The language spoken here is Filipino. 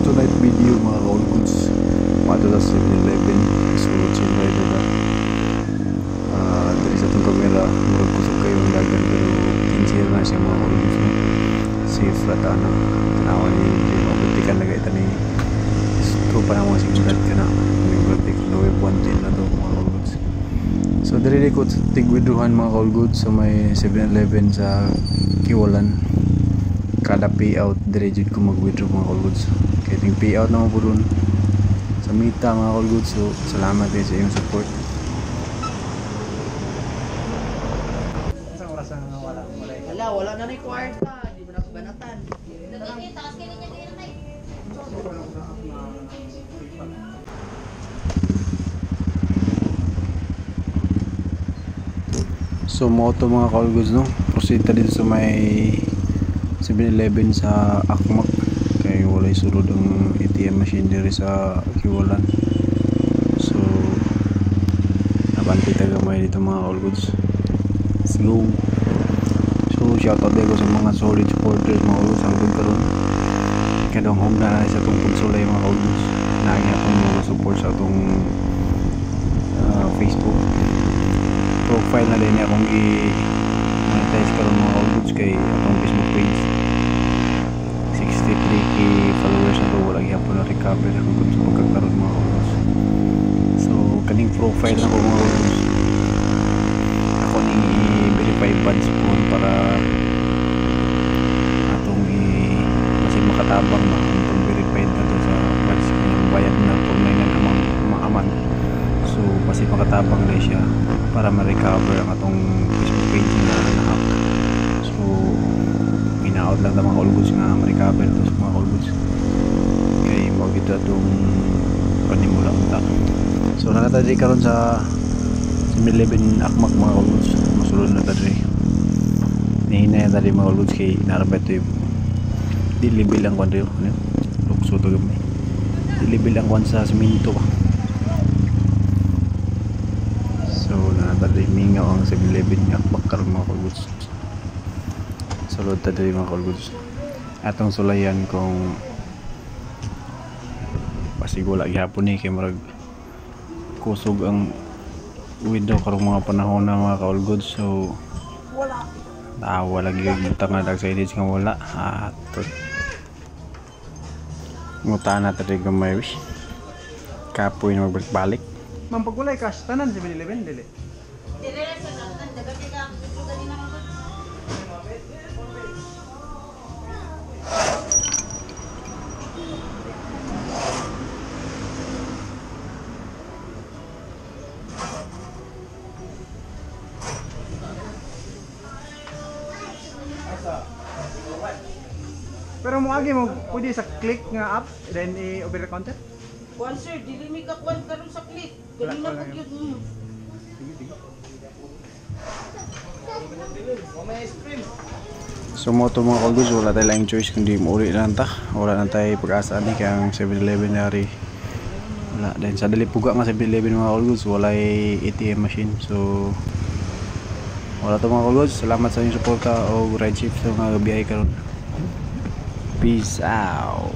tonight video mga all goods. Madala sa 7-Eleven. Sulod sa rider na. Dari sa itong kamera, magkusog kayong lagan pero kinsir na siya mga all goods. Safe rata na. Tanawan niya yung mabuntikan na gaya ni ito pa na mga singulat ka na. May vertic na web 110 na ito mga all goods. So diri ko tig-withdrawan mga all goods sa may 7-Eleven sa Kiwalan. Kada payout diri jud ko mag-withdraw mga all goods. Kaya ting payout naman po dun sa Mita mga all goods. So salamat din sa iyong support. Isang oras na wala. Wala na ni kwarta, di ba nakabanatan? Takas kayo niya kayo na. So mo to mga all goods no. Proceed ta dito sa may 7-Eleven sa Akmak. Kaya walay sulod ang ATM machine diri sa Kiwalan. So nabanti ta gamay dito mga all goods. Let's go. So shoutout din ko sa mga solid supporters mga all goods hanggang karon. Kadong home na sa itong pagsulay mga all goods. Naagya akong mga support sa itong Facebook profile na din akong i-monetize karon mga all goods kay atong Facebook page. 63k followers na to, wala gyapon na recover ang goods sa pagkakaroon mga all goods. So kaning profile na ko mga all goods ako ning i-verify bands po para atong masig makatabang na kung pag-verified na to sa bands kung bayad na kung may namang maaman. So masig makatabang na siya para ma-recover ang atong Facebook page na na-hack. So minaot lang na mga all goods nga ma-recover to sa mga all goods kay magita itong panimula unta. So nakatadri karon sa 7-Eleven Akmak mga all goods. Masulod na tadri nihina yan tadri mga all goods kay narabay ito yung dilibil ang kwan rin lukso to gamay dilibil ang kwan sa siminto pa. So nakatadri mingaw ang 7-Eleven Akmak karon mga all goods. Sulod tadri mga all goods atong sulayan kung pasigula gyapon ni kay murag kusog ang window karong mga panahon na mga all goods. So wala lagi butang na dag sa edits nga wala atot ngutan na tadi gamay wish kapoy na magbalik. Ma'am, pag walay cash, tanan 7-Eleven, dili. Dire sa natan dagat ka gusto gani na mga. Pero mo agi mo pwede sa click nga app then i-over the counter. Kuan sir, dili mi ka kuan karon sa click. Ganina Wala, ko gyud. Sige, sige. So mo to mga all goods wala tayo lang choice kundi mauli lang ta. Wala na tayo pag-asa ni kaya ang 7-Eleven nari wala din sa dali puga nga 7-Eleven mga all goods wala ATM machine. So wala to mga all goods. Salamat sa inyong suporta o ride shift sa mga biyahe karon. Peace out.